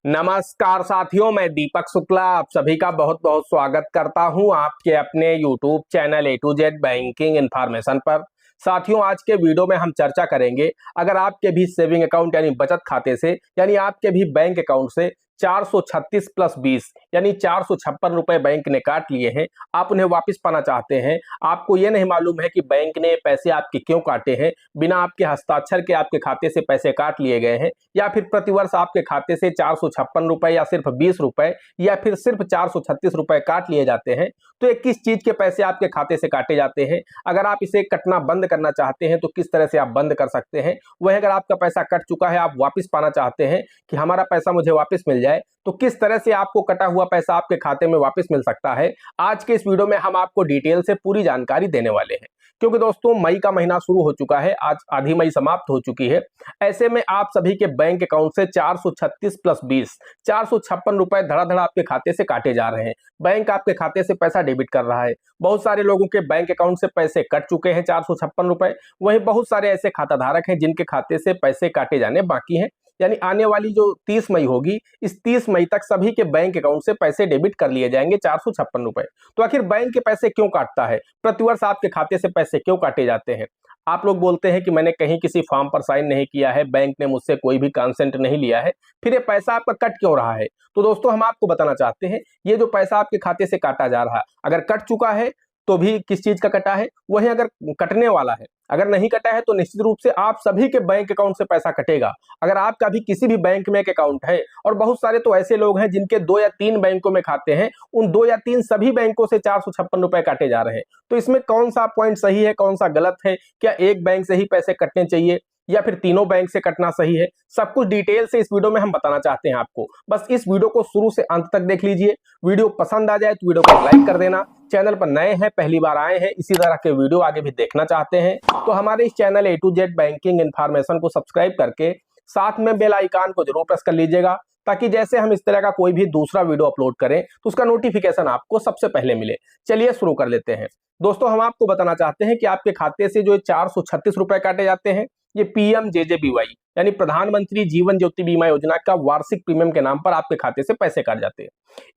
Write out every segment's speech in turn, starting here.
नमस्कार साथियों, मैं दीपक शुक्ला आप सभी का बहुत बहुत स्वागत करता हूं आपके अपने YouTube channel A to Z banking information पर। साथियों, आज के वीडियो में हम चर्चा करेंगे, अगर आपके भी सेविंग अकाउंट यानी बचत खाते से यानी आपके भी बैंक अकाउंट से 436 प्लस 20 यानी 456 रुपए बैंक ने काट लिए हैं, आप उन्हें वापस पाना चाहते हैं। आपको ये नहीं मालूम है कि बैंक ने पैसे आपके क्यों काटे हैं, बिना आपके हस्ताक्षर के आपके खाते से पैसे काट लिए गए हैं, या फिर प्रतिवर्ष आपके खाते से 456 रुपए या सिर्फ 20 रुपए या फिर सिर्फ 436 रुपए काट लिए जाते हैं। तो ये किस चीज के पैसे आपके खाते से काटे जाते हैं, अगर आप इसे कटना बंद करना चाहते हैं तो किस तरह से आप बंद कर सकते हैं, वह अगर आपका पैसा कट चुका है आप वापस पाना चाहते हैं कि हमारा पैसा मुझे वापस मिल जाए, तो किस तरह से आपको कटा हुआ पैसा आपके खाते में वापस मिल सकता है। आज के इस वीडियो में हम आपको डिटेल से पूरी जानकारी देने वाले हैं, क्योंकि दोस्तों मई का महीना शुरू हो चुका है, आज आधी मई समाप्त हो चुकी है। ऐसे में आप सभी के बैंक अकाउंट से 436 प्लस 20 456 रुपए धड़ाधड़ आपके खाते से काटे जा रहे हैं। बैंक आपके खाते से पैसा डेबिट कर रहा है। बहुत सारे लोगों के बैंक अकाउंट से पैसे कट चुके हैं 456 रुपए, वहीं बहुत सारे ऐसे खाता धारक हैं जिनके खाते से पैसे काटे जाने बाकी हैं। यानी आने वाली जो 30 मई होगी, इस 30 मई तक सभी के बैंक अकाउंट से पैसे डेबिट कर लिए जाएंगे 456 रुपए। तो आखिर बैंक के पैसे क्यों काटता है, प्रतिवर्ष आपके खाते से पैसे क्यों काटे जाते हैं? आप लोग बोलते हैं कि मैंने कहीं किसी फॉर्म पर साइन नहीं किया है, बैंक ने मुझसे कोई भी कंसेंट नहीं लिया है, फिर ये पैसा आपका कट क्यों रहा है? तो दोस्तों हम आपको बताना चाहते हैं, ये जो पैसा आपके खाते से काटा जा रहा है, अगर कट चुका है तो भी किस चीज का कटा है, वही अगर कटने वाला है, अगर नहीं कटा है तो निश्चित रूप से आप सभी के बैंक अकाउंट से पैसा कटेगा। अगर आपका भी किसी भी बैंक में एक अकाउंट है, और बहुत सारे तो ऐसे लोग हैं जिनके 2 या 3 बैंकों में खाते हैं, उन 2 या 3 सभी बैंकों से 456 रुपए काटे जा रहे हैं। तो इसमें कौन सा पॉइंट सही है, कौन सा गलत है? क्या एक बैंक से ही पैसे कटने चाहिए या फिर तीनों बैंक से कटना सही है? सब कुछ डिटेल से इस वीडियो में हम बताना चाहते हैं आपको। बस इस वीडियो को शुरू से अंत तक देख लीजिए। वीडियो पसंद आ जाए तो वीडियो को लाइक कर देना। चैनल पर नए हैं, पहली बार आए हैं, इसी तरह के वीडियो आगे भी देखना चाहते हैं तो हमारे इस channel A to Z banking information को सब्सक्राइब करके साथ में बेल आइकन को जरूर प्रेस कर लीजिएगा, ताकि जैसे हम इस तरह का कोई भी दूसरा वीडियो अपलोड करें तो उसका नोटिफिकेशन आपको सबसे पहले मिले। चलिए शुरू कर लेते हैं। दोस्तों हम आपको बताना चाहते हैं कि आपके खाते से जो 436 रुपए काटे जाते हैं, ये पीएमजेजेबीवाई यानी प्रधानमंत्री जीवन ज्योति बीमा योजना का वार्षिक प्रीमियम के नाम पर आपके खाते से पैसे काट जाते हैं।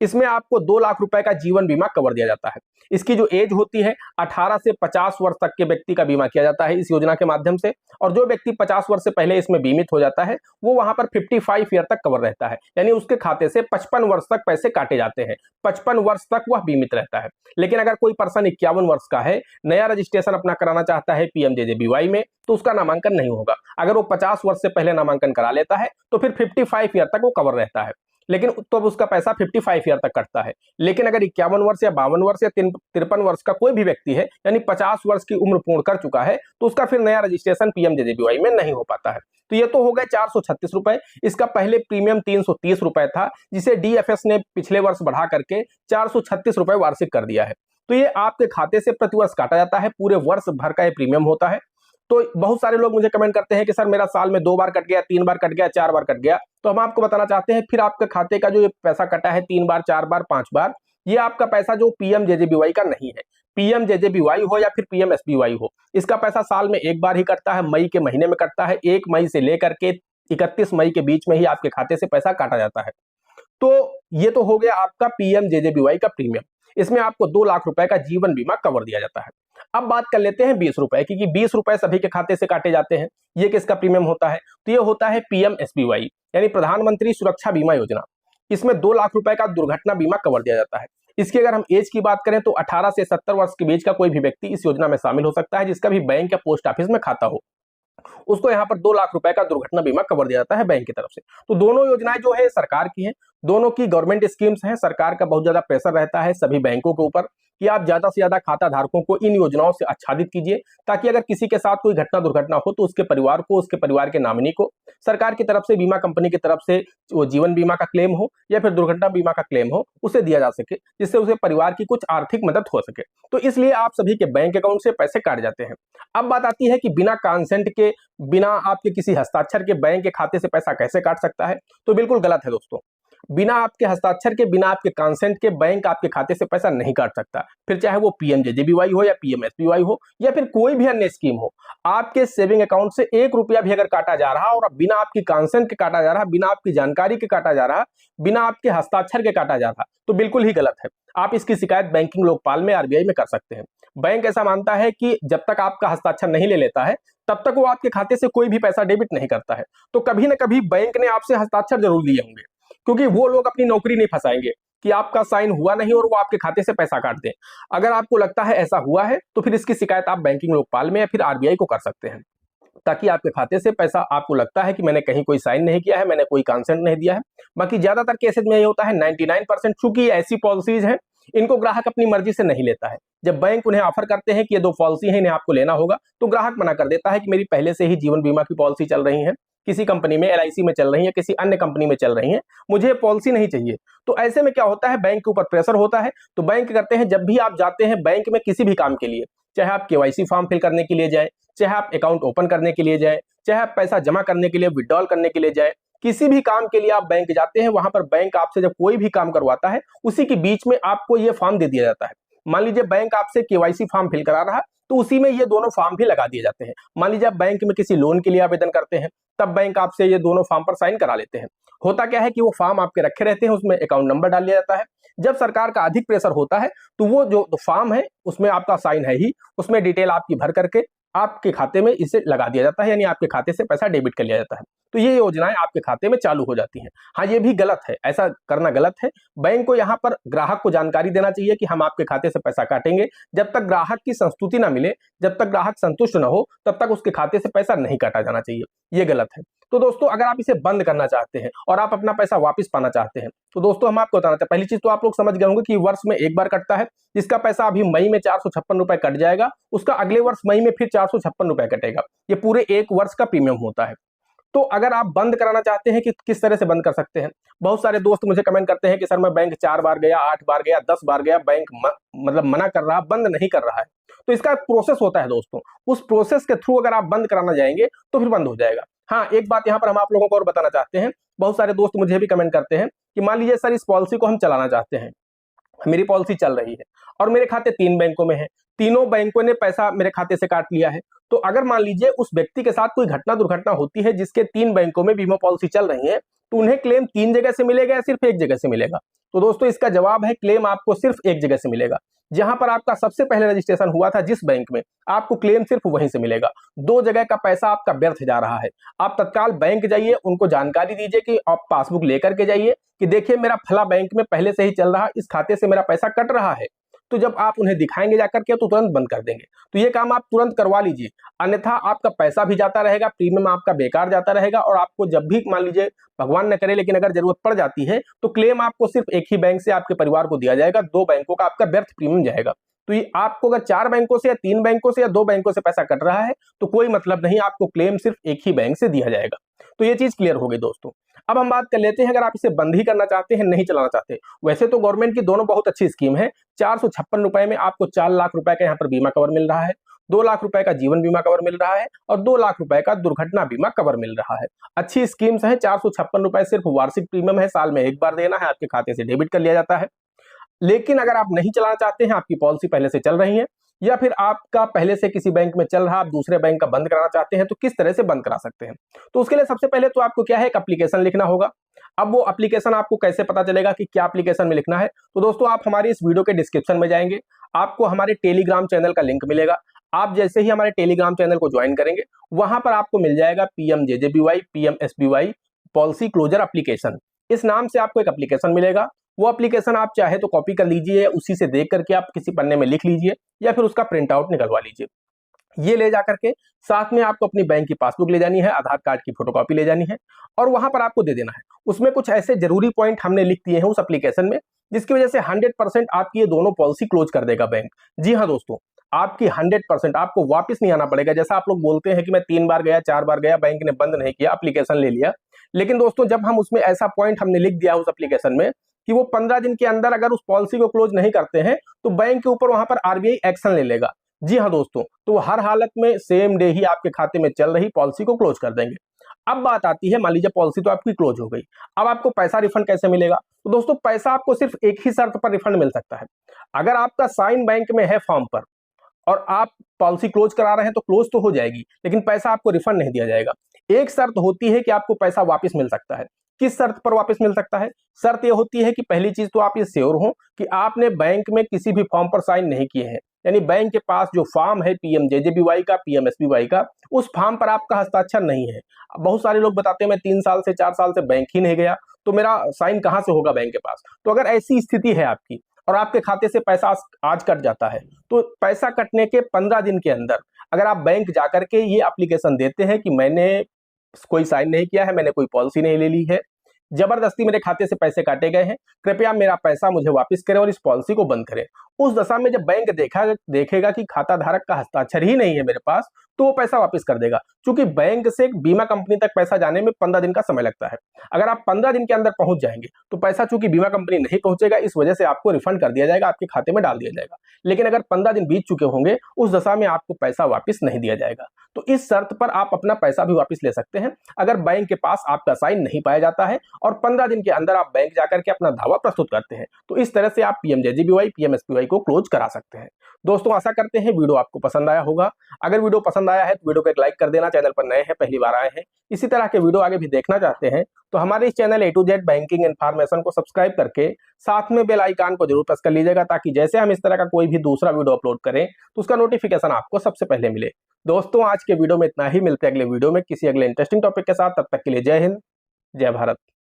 इसमें आपको 2 लाख रुपए का जीवन बीमा कवर दिया जाता है। इसकी जो एज होती है, 18 से 50 वर्ष तक के व्यक्ति का बीमा किया जाता है इस योजना के माध्यम से, और जो व्यक्ति 50 वर्ष से पहले इसमें बीमित हो जाता है वो वहां पर 55 ईयर तक कवर रहता है, यानी उसके खाते से 55 वर्ष तक पैसे काटे जाते हैं। 55 वर्ष तक वह बीमित रहता है। लेकिन अगर कोई पर्सन 51 वर्ष का है, नया रजिस्ट्रेशन अपना कराना चाहता है पीएमजेजेबीवाई में, तो उसका नामांकन नहीं होगा। अगर वो 50 वर्ष से पहले नामांकन करा लेता है तो फिर 55 ईयर तक वो कवर रहता है, लेकिन तो उसका पैसा 55 ईयर तक कटता है। लेकिन अगर 51 वर्ष या 52 वर्ष या 53 वर्ष का कोई भी व्यक्ति है, यानी 50 वर्ष की उम्र पूर्ण कर चुका है, तो उसका फिर नया रजिस्ट्रेशन पीएमजेजेबीवाई में नहीं हो पाता है। तो ये तो हो गए 436 रुपए। इसका पहले प्रीमियम 330 रुपए था, जिसे डीएफएस ने पिछले वर्ष बढ़ा करके 436 रुपए वार्षिक कर दिया है। तो ये आपके खाते से प्रतिवर्ष काटा जाता है, पूरे वर्ष भर का ये प्रीमियम होता है। तो बहुत सारे लोग मुझे कमेंट करते हैं कि सर मेरा साल में 2 बार कट गया, 3 बार कट गया, 4 बार कट गया। तो हम आपको बताना चाहते हैं, फिर आपके खाते का जो ये पैसा कटा है 3 बार, 4 बार, 5 बार, ये आपका पैसा जो पीएमजेजेबीवाई का नहीं है। पीएमजेजेबीवाई हो या फिर पीएमएसबीवाई हो, इसका पैसा साल में एक बार ही कटता है, मई के महीने में कटता है। 1 मई से लेकर के 31 मई के बीच में ही आपके खाते से पैसा काटा जाता है। तो ये तो हो गया आपका पीएमजेजेबीवाई का प्रीमियम। इसमें आपको 2 लाख रुपए का जीवन बीमा कवर दिया जाता है। अब बात कर लेते हैं 20 रुपए की, कि 20 रुपए सभी के खाते से काटे जाते हैं। ये किसका प्रीमियम होता है? तो ये होता है पीएमएसबीवाई यानी प्रधानमंत्री सुरक्षा बीमा योजना। इसमें 2 लाख रुपए का दुर्घटना बीमा कवर दिया जाता है। इसकी अगर हम एज की बात करें तो 18 से 70 वर्ष के बीच का कोई भी व्यक्ति इस योजना में शामिल हो सकता है, जिसका भी बैंक या पोस्ट ऑफिस में खाता हो। उसको यहाँ पर 2 लाख रुपए का दुर्घटना बीमा कवर दिया जाता है बैंक की तरफ से। तो दोनों योजनाएं जो है सरकार की हैं, दोनों की गवर्नमेंट स्कीम्स हैं। सरकार का बहुत ज्यादा प्रेशर रहता है सभी बैंकों के ऊपर कि आप ज्यादा से ज्यादा खाता धारकों को इन योजनाओं से आच्छादित कीजिए, ताकि अगर किसी के साथ कोई घटना दुर्घटना हो तो उसके परिवार को, उसके परिवार के नॉमिनी को सरकार की तरफ से, बीमा कंपनी की तरफ से वो जीवन बीमा का क्लेम हो या फिर दुर्घटना बीमा का क्लेम हो, उसे दिया जा सके, जिससे उसे परिवार की कुछ आर्थिक मदद हो सके। तो इसलिए आप सभी के बैंक अकाउंट से पैसे काट जाते हैं। अब बात आती है कि बिना कंसेंट के, बिना आपके किसी हस्ताक्षर के बैंक के खाते से पैसा कैसे काट सकता है? तो बिल्कुल गलत है दोस्तों। बिना आपके हस्ताक्षर के, बिना आपके कंसेंट के बैंक आपके खाते से पैसा नहीं काट सकता। फिर चाहे वो पीएमजेजेबीवाई हो या पीएमएसबीवाई हो या फिर कोई भी अन्य स्कीम हो, आपके सेविंग अकाउंट से 1 रुपया भी अगर काटा जा रहा और बिना आपकी कंसेंट के काटा जा रहा, बिना आपकी जानकारी के काटा जा रहा, बिना आपके हस्ताक्षर के काटा जा रहा, तो बिल्कुल ही गलत है। आप इसकी शिकायत बैंकिंग लोकपाल में, आरबीआई में कर सकते हैं। बैंक ऐसा मानता है कि जब तक आपका हस्ताक्षर नहीं ले लेता है तब तक वो आपके खाते से कोई भी पैसा डेबिट नहीं करता है। तो कभी ना कभी बैंक ने आपसे हस्ताक्षर जरूर लिए होंगे, क्योंकि वो लोग अपनी नौकरी नहीं फंसाएंगे कि आपका साइन हुआ नहीं और वो आपके खाते से पैसा काट दें। अगर आपको लगता है ऐसा हुआ है तो फिर इसकी शिकायत आप बैंकिंग लोकपाल में या फिर आरबीआई को कर सकते हैं, ताकि आपके खाते से पैसा, आपको लगता है कि मैंने कहीं कोई साइन नहीं किया है, मैंने कोई कंसेंट नहीं दिया है। बाकी ज्यादातर केसेज में ये होता है 99%, चूंकि ऐसी पॉलिसीज हैं इनको ग्राहक अपनी मर्जी से नहीं लेता है। जब बैंक उन्हें ऑफर करते हैं कि ये 2 पॉलिसी है, इन्हें आपको लेना होगा, तो ग्राहक मना कर देता है कि मेरी पहले से ही जीवन बीमा की पॉलिसी चल रही है, किसी कंपनी में एलआईसी में चल रही है, किसी अन्य कंपनी में चल रही है, मुझे पॉलिसी नहीं चाहिए। तो ऐसे में क्या होता है, बैंक के ऊपर प्रेशर होता है। तो बैंक करते हैं, जब भी आप जाते हैं बैंक में किसी भी काम के लिए, चाहे आप केवाईसी फॉर्म फिल करने के लिए जाए, चाहे आप अकाउंट ओपन करने के लिए जाए, चाहे आप पैसा जमा करने के लिए, विड्रॉल करने के लिए जाए, किसी भी काम के लिए आप बैंक जाते हैं, वहां पर बैंक आपसे जब कोई भी काम करवाता है उसी के बीच में आपको ये फॉर्म दे दिया जाता है। मान लीजिए बैंक आपसे केवाईसी फॉर्म फिल करा रहा, तो उसी में ये दोनों फॉर्म भी लगा दिए जाते हैं। मान लीजिए आप बैंक में किसी लोन के लिए आवेदन करते हैं, तब बैंक आपसे ये दोनों फॉर्म पर साइन करा लेते हैं। होता क्या है कि वो फॉर्म आपके रखे रहते हैं, उसमें अकाउंट नंबर डाल दिया जाता है। जब सरकार का अधिक प्रेशर होता है तो वो जो फॉर्म है उसमें आपका साइन है ही, उसमें डिटेल आपकी भर करके आपके खाते में इसे लगा दिया जाता है, यानी आपके खाते से पैसा डेबिट कर लिया जाता है। तो ये योजनाएं आपके खाते में चालू हो जाती हैं। हाँ, ये भी गलत है, ऐसा करना गलत है। बैंक को यहाँ पर ग्राहक को जानकारी देना चाहिए कि हम आपके खाते से पैसा काटेंगे। जब तक ग्राहक की संस्तुति ना मिले, जब तक ग्राहक संतुष्ट ना हो, तब तक उसके खाते से पैसा नहीं काटा जाना चाहिए। ये गलत है। तो दोस्तों, अगर आप इसे बंद करना चाहते हैं और आप अपना पैसा वापस पाना चाहते हैं, तो दोस्तों हम आपको बताना चाहते हैं, पहली चीज तो आप लोग समझ गए होंगे कि वर्ष में एक बार कटता है। जिसका पैसा अभी मई में 456 रुपए कट जाएगा, उसका अगले वर्ष मई में फिर 456 रुपए कटेगा। ये पूरे एक वर्ष का प्रीमियम होता है। तो अगर आप बंद कराना चाहते हैं कि किस तरह से बंद कर सकते हैं, बहुत सारे दोस्त मुझे कमेंट करते हैं कि सर मैं बैंक 4 बार गया, 8 बार गया, 10 बार गया, बैंक मतलब मना कर रहा, बंद नहीं कर रहा है। तो इसका एक प्रोसेस होता है दोस्तों, उस प्रोसेस के थ्रू अगर आप बंद कराना जाएंगे तो फिर बंद हो जाएगा। हाँ, एक बात यहाँ पर हम आप लोगों को और बताना चाहते हैं, बहुत सारे दोस्त मुझे भी कमेंट करते हैं कि मान लीजिए सर इस पॉलिसी को हम चलाना चाहते हैं, मेरी पॉलिसी चल रही है और मेरे खाते 3 बैंकों में है, तीनों बैंकों ने पैसा मेरे खाते से काट लिया है। तो अगर मान लीजिए उस व्यक्ति के साथ कोई घटना दुर्घटना होती है जिसके 3 बैंकों में बीमा पॉलिसी चल रही है, तो उन्हें क्लेम 3 जगह से मिलेगा या सिर्फ 1 जगह से मिलेगा? तो दोस्तों इसका जवाब है, क्लेम आपको सिर्फ 1 जगह से मिलेगा। जहां पर आपका सबसे पहले रजिस्ट्रेशन हुआ था जिस बैंक में, आपको क्लेम सिर्फ वहीं से मिलेगा। 2 जगह का पैसा आपका व्यर्थ जा रहा है। आप तत्काल बैंक जाइए, उनको जानकारी दीजिए कि आप पासबुक लेकर के जाइए कि देखिए मेरा फला बैंक में पहले से ही चल रहा, इस खाते से मेरा पैसा कट रहा है। तो जब आप उन्हें दिखाएंगे जाकर के तो तुरंत बंद कर देंगे। तो ये काम आप तुरंत करवा लीजिए, अन्यथा आपका पैसा भी जाता रहेगा, प्रीमियम आपका बेकार जाता रहेगा और आपको जब भी मान लीजिए भगवान न करे लेकिन अगर जरूरत पड़ जाती है तो क्लेम आपको सिर्फ एक ही बैंक से आपके परिवार को दिया जाएगा, 2 बैंकों का आपका व्यर्थ प्रीमियम जाएगा। तो ये आपको अगर 4 बैंकों से या 3 बैंकों से या 2 बैंकों से पैसा कट रहा है तो कोई मतलब नहीं, आपको क्लेम सिर्फ एक ही बैंक से दिया जाएगा। तो ये चीज क्लियर हो गई दोस्तों। अब हम बात कर लेते हैं, अगर आप इसे बंद ही करना चाहते हैं, नहीं चलाना चाहते, वैसे तो गवर्नमेंट की दोनों बहुत अच्छी स्कीम है। 456 रुपए में आपको 4 लाख रुपए का यहाँ पर बीमा कवर मिल रहा है, 2 लाख रुपए का जीवन बीमा कवर मिल रहा है और 2 लाख रुपए का दुर्घटना बीमा कवर मिल रहा है। अच्छी स्कीम्स है। 456 रुपए सिर्फ वार्षिक प्रीमियम है, साल में एक बार देना है, आपके खाते से डेबिट कर लिया जाता है। लेकिन अगर आप नहीं चलाना चाहते हैं, आपकी पॉलिसी पहले से चल रही है या फिर आपका पहले से किसी बैंक में चल रहा, आप दूसरे बैंक का बंद कराना चाहते हैं, तो किस तरह से बंद करा सकते हैं? तो उसके लिए सबसे पहले तो आपको क्या है, एक एप्लीकेशन लिखना होगा। अब वो एप्लीकेशन आपको कैसे पता चलेगा कि क्या एप्लीकेशन में लिखना है? तो दोस्तों आप हमारे इस वीडियो के डिस्क्रिप्शन में जाएंगे, आपको हमारे टेलीग्राम चैनल का लिंक मिलेगा। आप जैसे ही हमारे टेलीग्राम चैनल को ज्वाइन करेंगे, वहां पर आपको मिल जाएगा PMJJBY PMSBY policy closure application. इस नाम से आपको एक एप्लीकेशन मिलेगा। वो एप्लीकेशन आप चाहे तो कॉपी कर लीजिए, उसी से देख करके आप किसी पन्ने में लिख लीजिए या फिर उसका प्रिंट आउट निकलवा लीजिए। ये ले जाकर के साथ में आपको अपनी बैंक की पासबुक ले जानी है, आधार कार्ड की फोटोकॉपी ले जानी है और वहां पर आपको दे देना है। उसमें कुछ ऐसे जरूरी पॉइंट हमने लिख दिए हैं उस एप्लीकेशन में, जिसकी वजह से 100% आपकी ये दोनों पॉलिसी क्लोज कर देगा बैंक। जी हाँ दोस्तों, आपकी 100% आपको वापस नहीं आना पड़ेगा। जैसा आप लोग बोलते हैं कि मैं 3 बार गया, 4 बार गया, बैंक ने बंद नहीं किया, एप्लीकेशन ले लिया, लेकिन दोस्तों जब हम उसमें ऐसा पॉइंट हमने लिख दिया उस एप्लीकेशन में कि वो 15 दिन के अंदर अगर उस पॉलिसी को क्लोज नहीं करते हैं तो बैंक के ऊपर वहां पर आरबीआई एक्शन ले लेगा। जी हाँ दोस्तों, तो हर हालत में सेम डे ही आपके खाते में चल रही पॉलिसी को क्लोज कर देंगे। अब बात आती है, मान लीजिए पॉलिसी तो आपकी क्लोज हो गई, अब आपको पैसा रिफंड कैसे मिलेगा? तो दोस्तों पैसा आपको सिर्फ एक ही शर्त पर रिफंड मिल सकता है। अगर आपका साइन बैंक में है फॉर्म पर और आप पॉलिसी क्लोज करा रहे हैं तो क्लोज तो हो जाएगी, लेकिन पैसा आपको रिफंड नहीं दिया जाएगा। एक शर्त होती है कि आपको पैसा वापस मिल सकता है। किस शर्त पर वापस मिल सकता है? शर्त यह होती है कि पहली चीज तो आप ये श्योर हो कि आपने बैंक में किसी भी फॉर्म पर साइन नहीं किए हैं, यानी बैंक के पास जो फॉर्म है पीएमजेजेबीवाई का, पीएमएसबीवाई का, उस फॉर्म पर आपका हस्ताक्षर नहीं है। बहुत सारे लोग बताते हैं मैं 3 साल से 4 साल से बैंक ही नहीं गया, तो मेरा साइन कहां से होगा बैंक के पास? तो अगर ऐसी स्थिति है आपकी और आपके खाते से पैसा आज कट जाता है, तो पैसा कटने के 15 दिन के अंदर अगर आप बैंक जाकर के ये एप्लीकेशन देते हैं कि मैंने कोई साइन नहीं किया है, मैंने कोई पॉलिसी नहीं ले ली है, जबरदस्ती मेरे खाते से पैसे काटे गए हैं, कृपया मेरा पैसा मुझे वापस करें और इस पॉलिसी को बंद करें, उस दशा में जब बैंक देखेगा कि खाता धारक का हस्ताक्षर ही नहीं है मेरे पास, तो वो पैसा वापस कर देगा। क्योंकि बैंक से बीमा कंपनी तक पैसा जाने में 15 दिन का समय लगता है। अगर आप 15 दिन के अंदर पहुंच जाएंगे तो पैसा चूंकि बीमा कंपनी नहीं पहुंचेगा, इस वजह से आपको रिफंड कर दिया जाएगा, आपके खाते में डाल दिया जाएगा। लेकिन अगर 15 दिन बीत चुके होंगे, उस दशा में आपको पैसा वापस नहीं दिया जाएगा। तो इस शर्त पर आप अपना पैसा भी वापस ले सकते हैं अगर बैंक के पास आपका साइन नहीं पाया जाता है और 15 दिन के अंदर आप बैंक जाकर के अपना दावा प्रस्तुत करते हैं। तो इस तरह से आप पीएमजेजेबीवाई, पीएमएसबीवाई को क्लोज करा सकते हैं। दोस्तों आशा करते हैं वीडियो आपको पसंद आया होगा। अगर वीडियो पसंद आया है तो वीडियो को एक लाइक कर देना, चैनल पर नए हैं, पहली बार आए हैं, इसी तरह के वीडियो आगे भी देखना चाहते हैं तो हमारे इस channel A to Z banking information को सब्सक्राइब करके साथ में बेल आइकन को जरूर प्रेस कर लीजिएगा, ताकि जैसे हम इस तरह का कोई भी दूसरा वीडियो अपलोड करें तो उसका नोटिफिकेशन आपको सबसे पहले मिले। दोस्तों आज के वीडियो में इतना ही, मिलते हैं अगले वीडियो में किसी अगले इंटरेस्टिंग टॉपिक के साथ। तब तक के लिए जय हिंद, जय भारत।